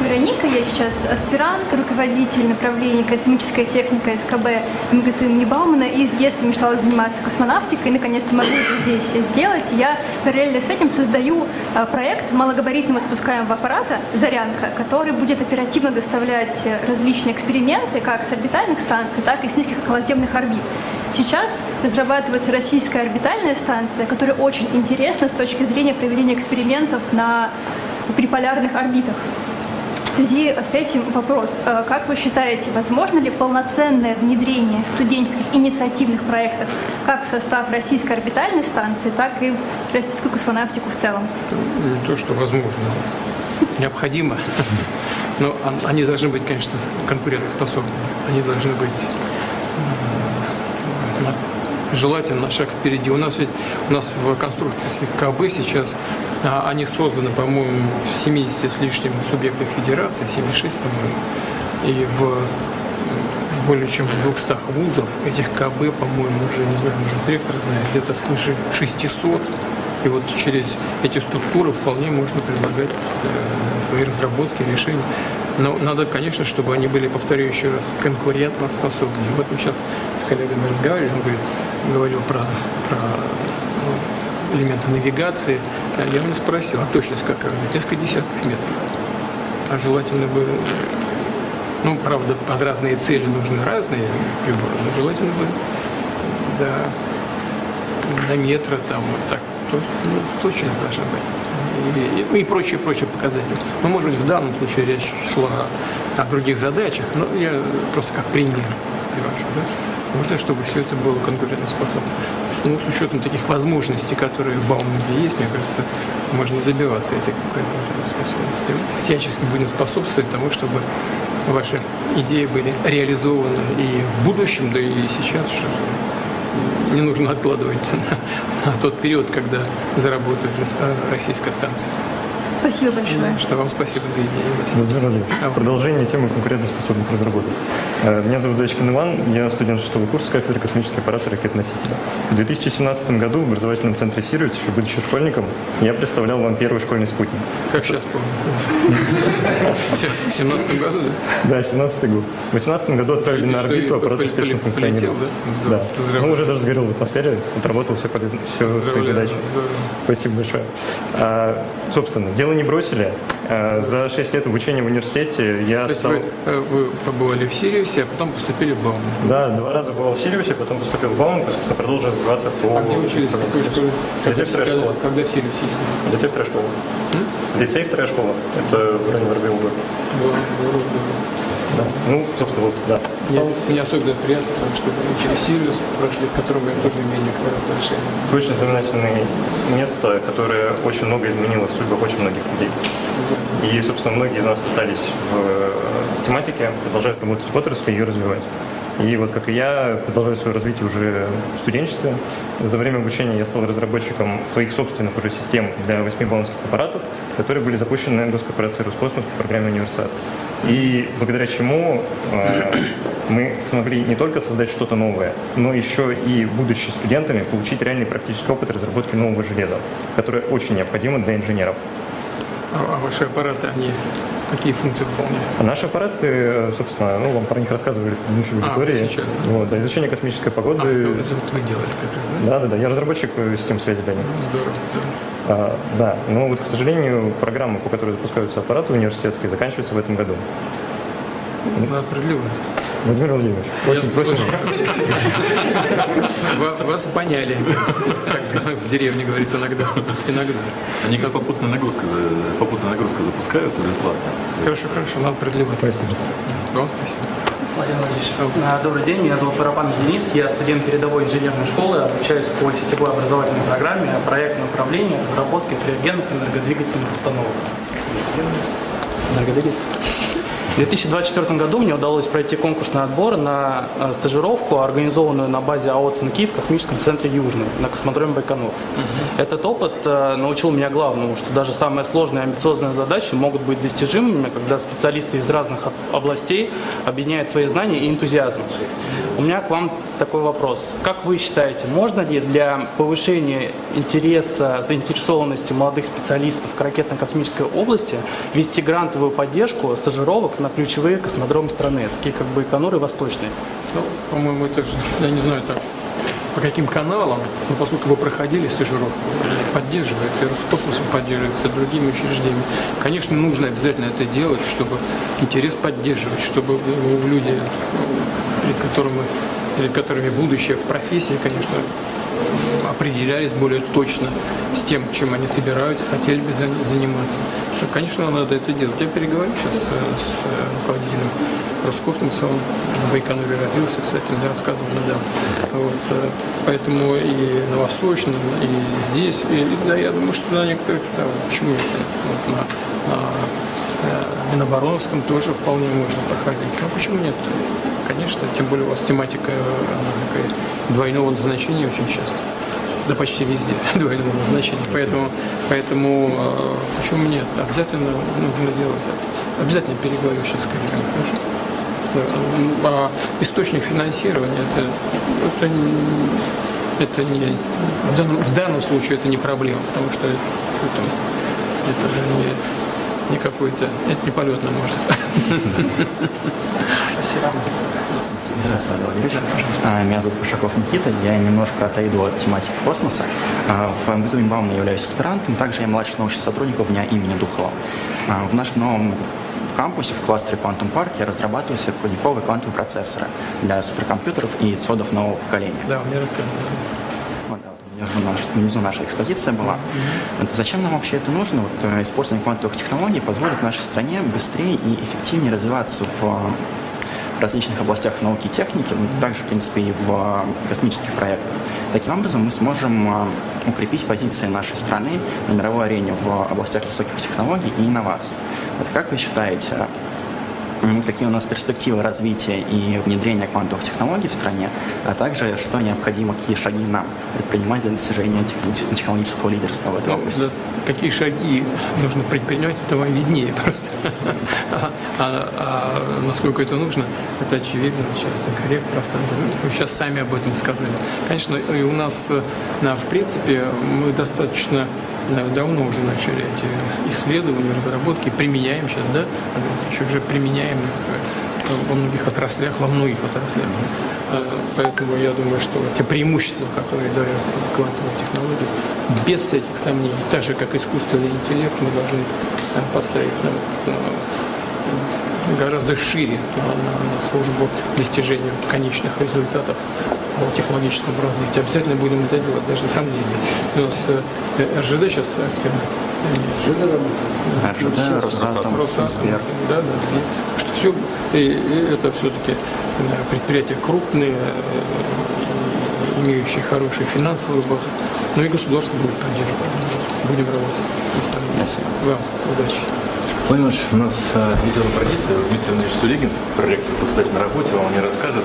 Вероника, я сейчас аспирант, руководитель направления космическая техника СКБ МГТУ имени Баумана, и с детства мечтала заниматься космонавтикой, и наконец-то могу это здесь сделать. Я параллельно с этим создаю проект малогабаритного спускаемого аппарата «Зарянка», который будет оперативно доставлять различные эксперименты как с орбитальных станций, так и с низких околоземных орбит. Сейчас разрабатывается российская орбитальная станция, которая очень интересна с точки зрения проведения экспериментов на приполярных орбитах. В связи с этим вопрос. Как вы считаете, возможно ли полноценное внедрение студенческих инициативных проектов как в состав российской орбитальной станции, так и в российскую космонавтику в целом? Не то, что возможно, необходимо. Но они должны быть, конечно, конкурентоспособными. Они должны быть желательно на шаг впереди. У нас в конструкции КБ сейчас они созданы, по-моему, в 70 с лишним субъектах федерации, 76, по-моему, и в более чем в 200 вузов этих КБ, по-моему, уже, не знаю, может, ректор знает, где-то свыше 600. И вот через эти структуры вполне можно предлагать свои разработки, решения. Но надо, конечно, чтобы они были, повторю еще раз, конкурентоспособны. Вот мы сейчас с коллегами разговаривали, он говорил про элементы навигации. Я ему спросил, а точность какая? Несколько десятков метров. А желательно бы, правда, под разные цели нужны разные приборы, но желательно бы до метра, там, вот так. То есть, точность должна быть. И прочие показатели. Но, может быть, в данном случае речь шла о других задачах, но я просто как пример привожу. Да? Нужно, чтобы все это было конкурентоспособно. С учетом таких возможностей, которые в Баумане есть, мне кажется, можно добиваться этой конкурентоспособности. Всячески будем способствовать тому, чтобы ваши идеи были реализованы и в будущем, да и сейчас. Не нужно откладывать на тот период, когда заработает российская станция. Спасибо большое. Что вам спасибо за идею. Владимир Владимирович, продолжение темы конкурентоспособных разработок. Меня зовут Зайчикин Иван, я студент 6-го курса кафедры космических аппаратов и ракет-носителя. В 2017 году в образовательном центре «Сириус», еще будучи школьником, я представлял вам первый школьный спутник. Как сейчас помню. В 17 году, да? Да, 17-й год. В 18 году отправили на орбиту, аппарат успешно функционировал. Да. Ну, уже даже сгорел в атмосфере, отработал все свои задачи. Спасибо большое. Собственно, дело не бросили. За 6 лет обучения в университете я стал... Вы побывали в Сириусе, а потом поступили в Бауман. Да, 2 раза бывал в Сириусе, потом поступил в Бауман, собственно, продолжил развиваться по... А где учились? В какой школе? Лицей вторая школа. Когда в Сириусе ездили? Лицей вторая школа. Лицей вторая школа. Это в районе РГУ. Да. Ну, собственно, вот, да. Мне особенно приятно, потому что через Сириус прошли, к которому я тоже имею некоторое отношение. Это очень знаменательное место, которое очень много изменило в судьбах очень многих людей. И, собственно, многие из нас остались в тематике, продолжают работать в отрасли и ее развивать. И вот как и я, продолжаю свое развитие уже в студенчестве. За время обучения я стал разработчиком своих собственных уже систем для 8 бауманских аппаратов, которые были запущены госкорпорацией Роскосмос по программе «Универсат». И благодаря чему мы смогли не только создать что-то новое, но еще и, будучи студентами, получить реальный практический опыт разработки нового железа, которое очень необходимо для инженеров. А ваши аппараты, они какие функции выполняют? А наши аппараты, собственно, вам про них рассказывали в предыдущей аудитории. Сейчас, да. Вот, да, изучение космической погоды. Это вы делали как раз, да? Да, я разработчик систем связи для них. Здорово. Да, но вот, к сожалению, программа, по которой запускаются аппараты университетские, заканчивается в этом году. Надо продлевать. Владимир Владимирович, очень просим. Вас поняли, как в деревне говорит иногда. Они как попутная нагрузка запускаются бесплатно. Хорошо, надо продлевать. Спасибо. Вам спасибо. Владимир Владимирович, добрый день, меня зовут Парапанов Денис, я студент передовой инженерной школы, обучаюсь по сетевой образовательной программе проектное управление разработкой криогенных энергодвигательных установок. В 2024 году мне удалось пройти конкурсный отбор на стажировку, организованную на базе АО «Цинки» в космическом центре «Южный» на космодроме Байконур. Этот опыт научил меня главному, что даже самые сложные и амбициозные задачи могут быть достижимыми, когда специалисты из разных областей объединяют свои знания и энтузиазм. У меня к вам такой вопрос. Как вы считаете, можно ли для повышения интереса, заинтересованности молодых специалистов к ракетно-космической области вести грантовую поддержку стажировок на ключевые космодромы страны, такие как Байконур и Восточный? Ну, по-моему, это же, я не знаю, так, по каким каналам, но поскольку вы проходили стажировку, поддерживается, и Роскосмосом поддерживается, и другими учреждениями. Конечно, нужно обязательно это делать, чтобы интерес поддерживать, чтобы люди, перед которыми будущее в профессии, конечно, определялись более точно с тем, чем они собираются, хотели бы заниматься. Конечно, надо это делать. Я переговорю сейчас с руководителем Роскосмоса, он в Байконуре родился, кстати, мне рассказывал недавно. Вот, поэтому и на Восточном, и здесь, да, я думаю, что на некоторых, да, почему нет, вот, на Минобороновском тоже вполне можно проходить. Ну, почему нет? Конечно, тем более у вас тематика такая двойного назначения очень часто. Да почти везде двойного назначения. Поэтому почему нет? Обязательно нужно делать это. Обязательно переговорю сейчас с коллегами. Хорошо? А источник финансирования это не в данном случае это не проблема, потому что это же не какой-то, это не полет на Марс. Спасибо. Здравствуйте, Владимир. Меня зовут Пушаков Никита. Я немножко отойду от тематики космоса. В МГТУ Баумана я являюсь аспирантом. Также я младший научный сотрудник у меня имени Духова. В нашем новом кампусе в кластере Quantum Park я разрабатываю проводниковые квантовые процессоры для суперкомпьютеров и цодов нового поколения. Да, мне рассказывали. Внизу наша экспозиция была. Зачем нам вообще это нужно? Вот, использование квантовых технологий позволит нашей стране быстрее и эффективнее развиваться в различных областях науки и техники, также, в принципе, и в космических проектах. Таким образом, мы сможем укрепить позиции нашей страны на мировой арене в областях высоких технологий и инноваций. Вот как вы считаете, какие у нас перспективы развития и внедрения квантовых технологий в стране, а также что необходимо, какие шаги нам предпринимать для достижения технологического лидерства в этой области. Какие шаги нужно предпринимать, это вам виднее просто. Насколько это нужно, это очевидно. Сейчас только пространство. Вы сейчас сами об этом сказали. Конечно, и у нас, в принципе, мы достаточно давно уже начали эти исследования, разработки, применяем сейчас, да, еще уже применяем во многих отраслях, Поэтому я думаю, что те преимущества, которые дают квантовые технологии, без всяких сомнений, так же как искусственный интеллект, мы должны поставить гораздо шире на службу достижению конечных результатов по технологическому развитию. Обязательно будем это делать, даже сомнения. У нас РЖД сейчас активно. РЖД, Росатом, Сбер. Да. Что все, и это все-таки предприятия крупные, имеющие хороший финансовый базу. Но и государство будет поддерживать. Будем работать. Спасибо. Вам удачи. Владимир Ильич, у нас видела традиция, Дмитрий Андреевич Сулигин, проректор по на работе, вам не расскажет.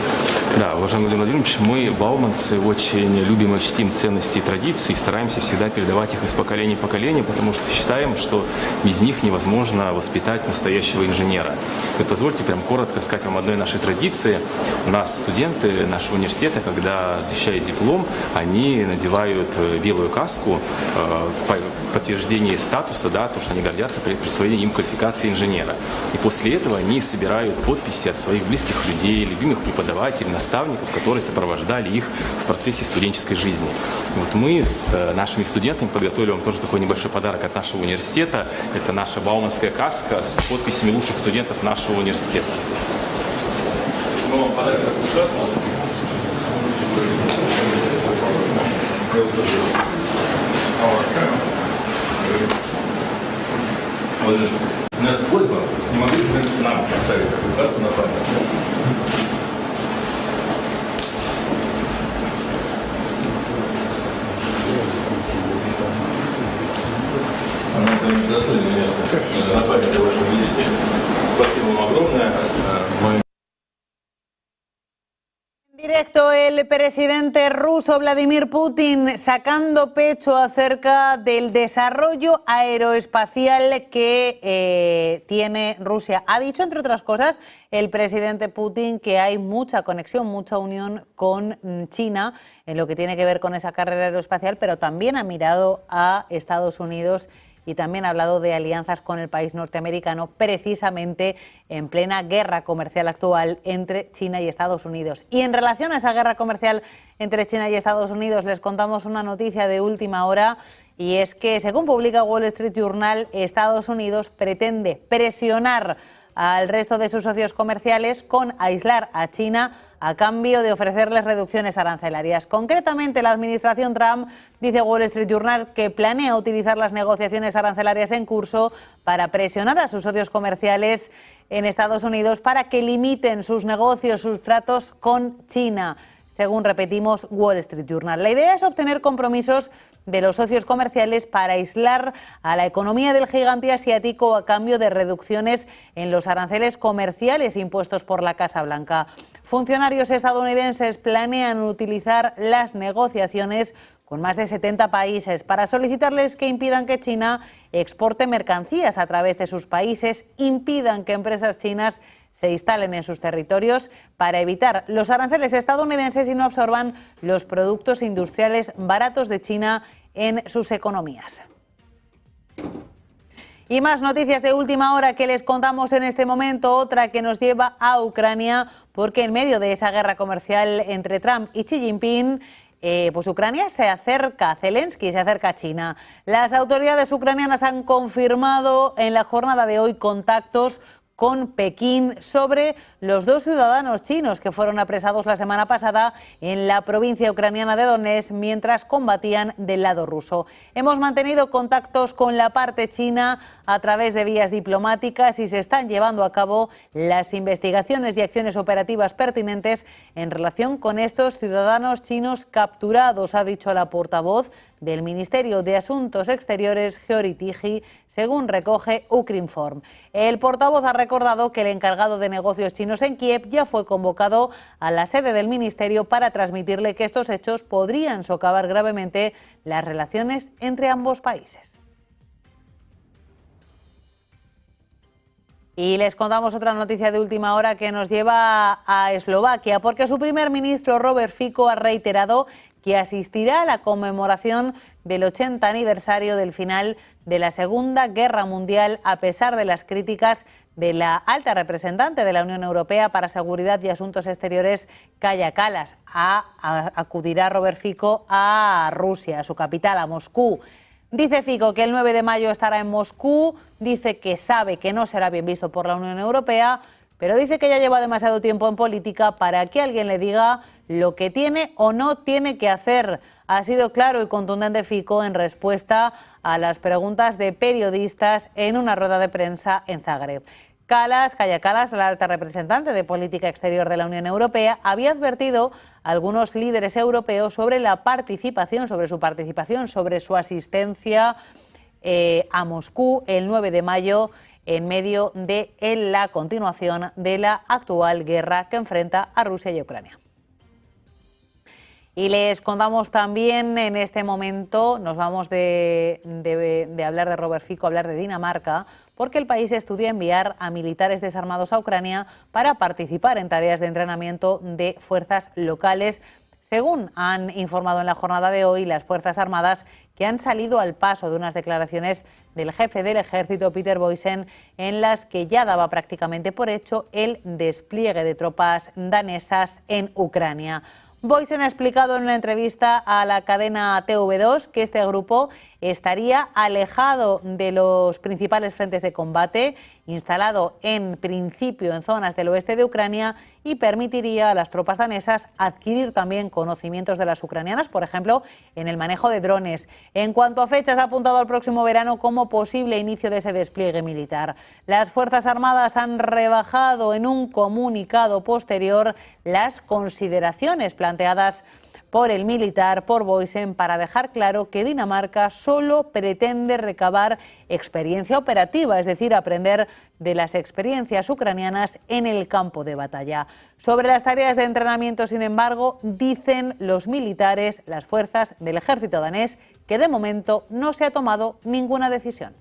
Да, уважаемый Владимир Владимирович, мы, бауманцы, очень любим и чтим ценности и традиции и стараемся всегда передавать их из поколения в поколение, потому что считаем, что без них невозможно воспитать настоящего инженера. И позвольте прям коротко сказать вам одной нашей традиции. У нас студенты нашего университета, когда защищают диплом, они надевают белую каску в подтверждении статуса, да, то, что они гордятся присвоением им квалификации инженера. И после этого они собирают подписи от своих близких людей, любимых преподавателей, наставников, которые сопровождали их в процессе студенческой жизни. Вот мы с нашими студентами подготовили вам тоже такой небольшой подарок от нашего университета. Это наша бауманская каска с подписями лучших студентов нашего университета. У нас просьба, не могли бы вы нам поставить такую кассу на память? Она займет достойное место на память о вашем визите. Спасибо вам огромное. En directo, el presidente ruso Vladimir Putin sacando pecho acerca del desarrollo aeroespacial que tiene Rusia. Ha dicho, entre otras cosas, el presidente Putin que hay mucha conexión, mucha unión con China en lo que tiene que ver con esa carrera aeroespacial, pero también ha mirado a Estados Unidos y también ha hablado de alianzas con el país norteamericano, precisamente en plena guerra comercial actual entre China y Estados Unidos. Y en relación a esa guerra comercial entre China y Estados Unidos, les contamos una noticia de última hora, y es que, según publica Wall Street Journal, Estados Unidos pretende presionar al resto de sus socios comerciales con aislar a China a cambio de ofrecerles reducciones arancelarias. Concretamente, la administración Trump, dice Wall Street Journal, que planea utilizar las negociaciones arancelarias en curso para presionar a sus socios comerciales en Estados Unidos para que limiten sus negocios, sus tratos con China, según repetimos Wall Street Journal. La idea es obtener compromisos de los socios comerciales para aislar a la economía del gigante asiático a cambio de reducciones en los aranceles comerciales impuestos por la Casa Blanca. Funcionarios estadounidenses planean utilizar las negociaciones con más de 70 países para solicitarles que impidan que China exporte mercancías a través de sus países, impidan que empresas chinas se instalen en sus territorios para evitar los aranceles estadounidenses y no absorban los productos industriales baratos de China en sus economías. Y más noticias de última hora que les contamos en este momento, otra que nos lleva a Ucrania, porque en medio de esa guerra comercial entre Trump y Xi Jinping, pues Ucrania se acerca, Zelensky se acerca a China. Las autoridades ucranianas han confirmado en la jornada de hoy contactos con Pekín sobre los dos ciudadanos chinos que fueron apresados la semana pasada en la provincia ucraniana de Donetsk mientras combatían del lado ruso. Hemos mantenido contactos con la parte china a través de vías diplomáticas y se están llevando a cabo las investigaciones y acciones operativas pertinentes en relación con estos ciudadanos chinos capturados, ha dicho la portavoz del Ministerio de Asuntos Exteriores, Georgi Tiji, según recoge Ukrinform. El portavoz ha recordado que el encargado de negocios chinos en Kiev ya fue convocado a la sede del ministerio para transmitirle que estos hechos podrían socavar gravemente las relaciones entre ambos países. Y les contamos otra noticia de última hora que nos lleva a Eslovaquia, porque su primer ministro Robert Fico ha reiterado que asistirá a la conmemoración del 80 aniversario del final de la Segunda Guerra Mundial, a pesar de las críticas de la alta representante de la Unión Europea para Seguridad y Asuntos Exteriores, Kaja Kallas. Acudirá Robert Fico a Rusia, a su capital, a Moscú. Dice Fico que el 9 de mayo estará en Moscú, dice que sabe que no será bien visto por la Unión Europea, pero dice que ya lleva demasiado tiempo en política para que alguien le diga lo que tiene o no tiene que hacer. Ha sido claro y contundente Fico en respuesta a las preguntas de periodistas en una rueda de prensa en Zagreb. Kaja Kallas, la alta representante de política exterior de la Unión Europea, había advertido a algunos líderes europeos sobre la participación, sobre su asistencia a Moscú el 9 de mayo en medio de la continuación de la actual guerra que enfrenta a Rusia y Ucrania. Y les contamos también en este momento, nos vamos de hablar de Robert Fico a hablar de Dinamarca, porque el país estudia enviar a militares desarmados a Ucrania para participar en tareas de entrenamiento de fuerzas locales, según han informado en la jornada de hoy las Fuerzas Armadas, que han salido al paso de unas declaraciones del jefe del ejército, Peter Boysen, en las que ya daba prácticamente por hecho el despliegue de tropas danesas en Ucrania. Boysen ha explicado en una entrevista a la cadena TV2 que este grupo estaría alejado de los principales frentes de combate, instalado en principio en zonas del oeste de Ucrania, y permitiría a las tropas danesas adquirir también conocimientos de las ucranianas, por ejemplo, en el manejo de drones. En cuanto a fechas, ha apuntado al próximo verano como posible inicio de ese despliegue militar. Las Fuerzas Armadas han rebajado en un comunicado posterior las consideraciones planteadas por el militar, por Boysen, para dejar claro que Dinamarca solo pretende recabar experiencia operativa, es decir, aprender de las experiencias ucranianas en el campo de batalla. Sobre las tareas de entrenamiento, sin embargo, dicen los militares, las fuerzas del ejército danés, que de momento no se ha tomado ninguna decisión.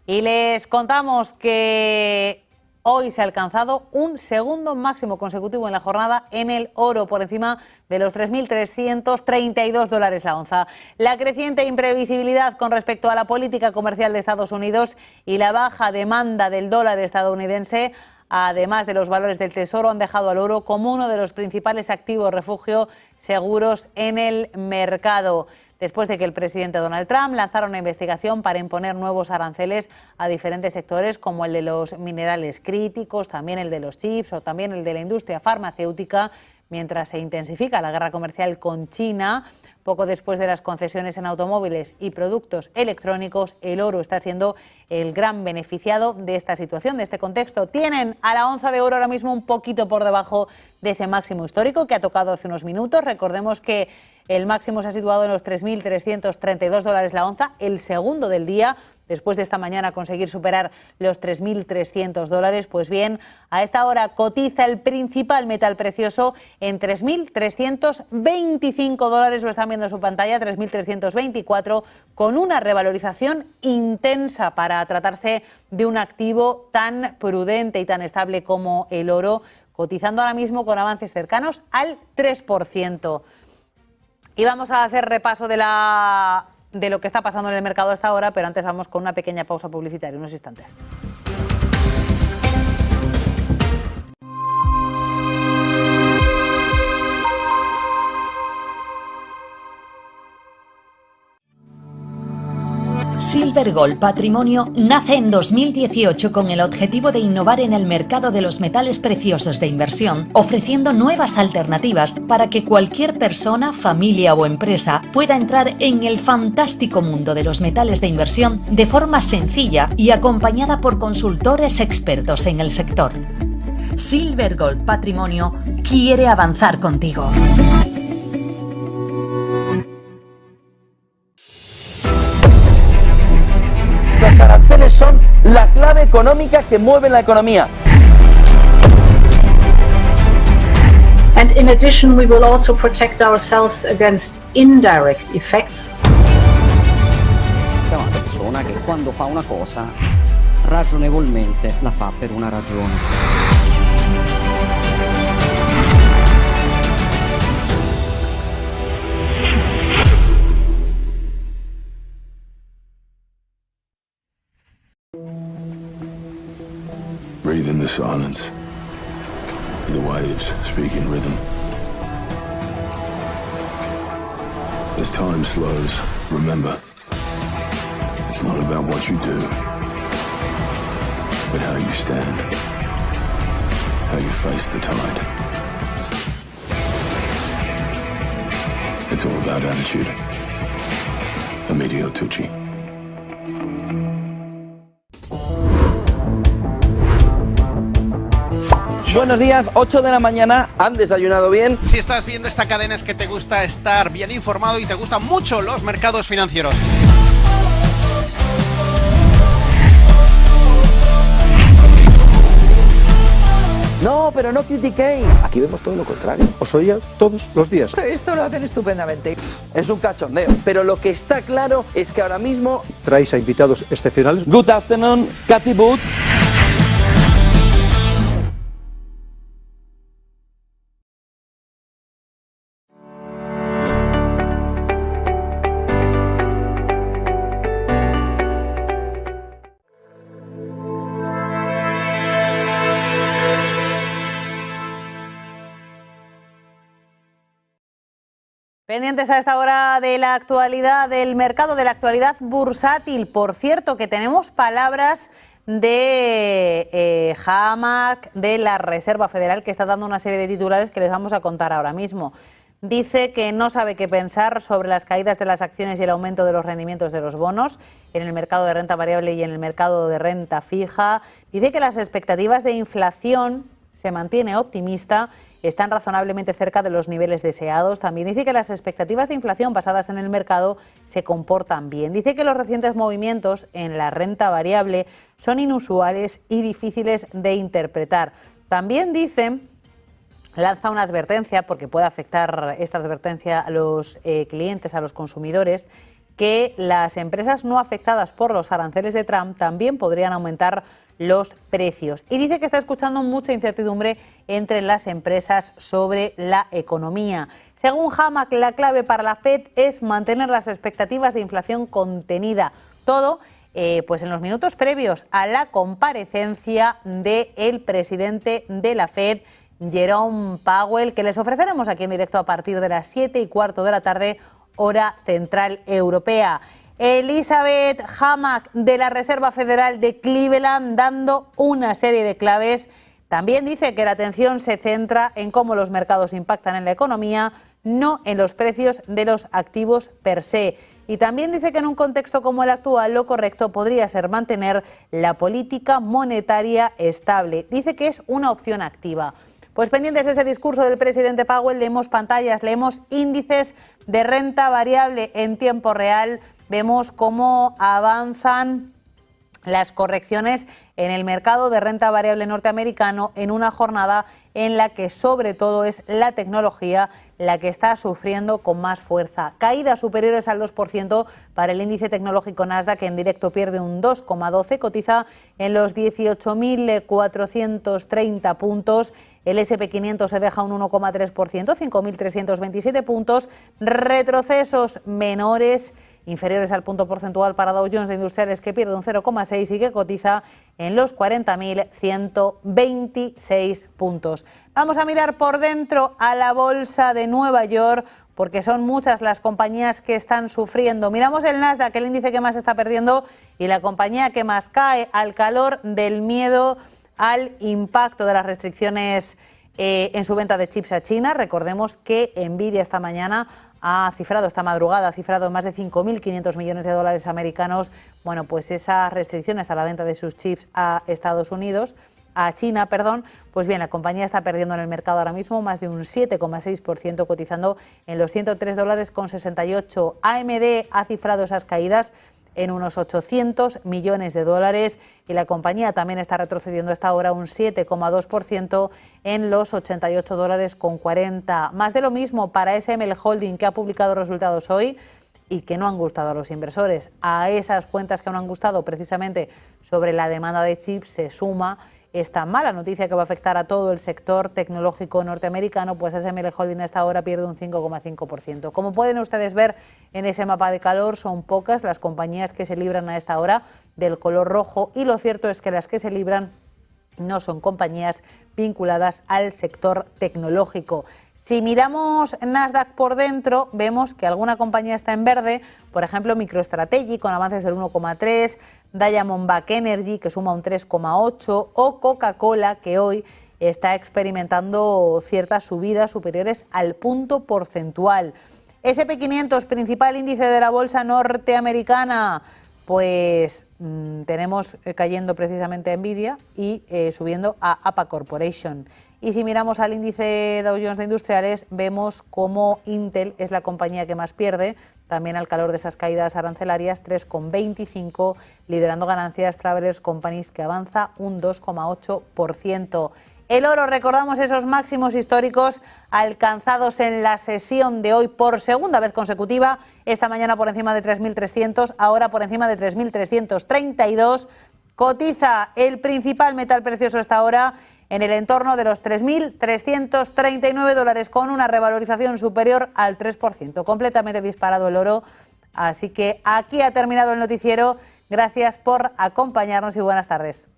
Y les contamos que hoy se ha alcanzado un segundo máximo consecutivo en la jornada en el oro, por encima de los $3.332 la onza. La creciente imprevisibilidad con respecto a la política comercial de Estados Unidos y la baja demanda del dólar estadounidense, además de los valores del Tesoro, han dejado al oro como uno de los principales activos refugio seguros en el mercado, después de que el presidente Donald Trump lanzara una investigación para imponer nuevos aranceles a diferentes sectores, como el de los minerales críticos, también el de los chips o también el de la industria farmacéutica, mientras se intensifica la guerra comercial con China. Poco después de las concesiones en automóviles y productos electrónicos, el oro está siendo el gran beneficiado de esta situación, de este contexto. Tienen a la onza de oro ahora mismo un poquito por debajo de ese máximo histórico que ha tocado hace unos minutos. Recordemos que el máximo se ha situado en los $3.332 la onza, el segundo del día, después de esta mañana conseguir superar los $3.300. Pues bien, a esta hora cotiza el principal metal precioso en $3.325, lo están viendo en su pantalla, 3.324, con una revalorización intensa para tratarse de un activo tan prudente y tan estable como el oro, cotizando ahora mismo con avances cercanos al 3%. Y vamos a hacer repaso de lo que está pasando en el mercado hasta ahora, pero antes vamos con una pequeña pausa publicitaria, unos instantes. Silver Gold Patrimonio nace en 2018 con el objetivo de innovar en el mercado de los metales preciosos de inversión, ofreciendo nuevas alternativas para que cualquier persona, familia o empresa pueda entrar en el fantástico mundo de los metales de inversión de forma sencilla y acompañada por consultores expertos en el sector. Silver Gold Patrimonio quiere avanzar contigo. económica que mueven la economía. And in addition, we will also protect ourselves against indirect effects. È una persona che quando fa una cosa ragionevolmente la fa per una ragione. Breathe in the silence. The waves speak in rhythm. As time slows, remember, it's not about what you do, but how you stand, how you face the tide. It's all about attitude. Emilio Tucci. Buenos días, 8 de la mañana, ¿han desayunado bien? Si estás viendo esta cadena es que te gusta estar bien informado y te gustan mucho los mercados financieros. No, pero no critiquéis. Aquí vemos todo lo contrario. Os oía todos los días. Esto lo hacen estupendamente. Es un cachondeo. Pero lo que está claro es que ahora mismo traéis a invitados excepcionales. Good afternoon, Cathy Booth. Pendientes a esta hora de la actualidad del mercado, de la actualidad bursátil. Por cierto, que tenemos palabras de Hamac, de la Reserva Federal, que está dando una serie de titulares que les vamos a contar ahora mismo. Dice que no sabe qué pensar sobre las caídas de las acciones y el aumento de los rendimientos de los bonos en el mercado de renta variable y en el mercado de renta fija. Dice que las expectativas de inflación, se mantiene optimista, están razonablemente cerca de los niveles deseados. También dice que las expectativas de inflación basadas en el mercado se comportan bien. Dice que los recientes movimientos en la renta variable son inusuales y difíciles de interpretar. También dice, lanza una advertencia, porque puede afectar esta advertencia a los clientes, a los consumidores, que las empresas no afectadas por los aranceles de Trump también podrían aumentar los precios. Y dice que está escuchando mucha incertidumbre entre las empresas sobre la economía. Según Hamac, la clave para la Fed es mantener las expectativas de inflación contenida. Todo pues en los minutos previos a la comparecencia del presidente de la Fed, Jerome Powell, que les ofreceremos aquí en directo a partir de las 7:15 de la tarde, hora central europea. Elizabeth Hamac, de la Reserva Federal de Cleveland, dando una serie de claves. También dice que la atención se centra en cómo los mercados impactan en la economía, no en los precios de los activos per se. Y también dice que en un contexto como el actual, lo correcto podría ser mantener la política monetaria estable. Dice que es una opción activa. Pues pendientes de ese discurso del presidente Powell, leemos pantallas, leemos índices de renta variable en tiempo real. Vemos cómo avanzan las correcciones en el mercado de renta variable norteamericano en una jornada en la que sobre todo es la tecnología la que está sufriendo con más fuerza. Caídas superiores al 2% para el índice tecnológico Nasdaq, que en directo pierde un 2,12, cotiza en los 18.430 puntos. El S&P 500 se deja un 1,3%, 5.327 puntos. Retrocesos menores, inferiores al punto porcentual para Dow Jones de Industriales, que pierde un 0,6 y que cotiza en los 40.126 puntos. Vamos a mirar por dentro a la bolsa de Nueva York, porque son muchas las compañías que están sufriendo. Miramos el Nasdaq, el índice que más está perdiendo y la compañía que más cae al calor del miedo al impacto de las restricciones en su venta de chips a China. Recordemos que Nvidia esta madrugada ha cifrado en más de 5.500 millones de dólares americanos. Bueno, pues esas restricciones a la venta de sus chips a China, pues bien, la compañía está perdiendo en el mercado ahora mismo más de un 7,6%, cotizando en los $103,68. AMD ha cifrado esas caídas en unos 800 millones de dólares y la compañía también está retrocediendo hasta ahora un 7,2% en los 88 dólares con 40. Más de lo mismo para SML Holding, que ha publicado resultados hoy y que no han gustado a los inversores. A esas cuentas que no han gustado precisamente sobre la demanda de chips se suma esta mala noticia que va a afectar a todo el sector tecnológico norteamericano, pues SML Holding hasta ahora pierde un 5,5%. Como pueden ustedes ver en ese mapa de color, son pocas las compañías que se libran a esta hora del color rojo y lo cierto es que las que se libran no son compañías vinculadas al sector tecnológico. Si miramos Nasdaq por dentro, vemos que alguna compañía está en verde, por ejemplo MicroStrategy con avances del 1,3%, Diamondback Energy que suma un 3,8% o Coca-Cola que hoy está experimentando ciertas subidas superiores al punto porcentual. SP500, principal índice de la bolsa norteamericana, pues tenemos cayendo precisamente Nvidia y subiendo a APA Corporation. Y si miramos al índice Dow Jones de Industriales, vemos cómo Intel es la compañía que más pierde, también al calor de esas caídas arancelarias, 3,25%, liderando ganancias Travelers Companies, que avanza un 2,8%. El oro, recordamos esos máximos históricos alcanzados en la sesión de hoy por segunda vez consecutiva, esta mañana por encima de 3.300, ahora por encima de 3.332. Cotiza el principal metal precioso hasta ahora en el entorno de los 3.339 dólares, con una revalorización superior al 3%. Completamente disparado el oro. Así que aquí ha terminado el noticiero. Gracias por acompañarnos y buenas tardes.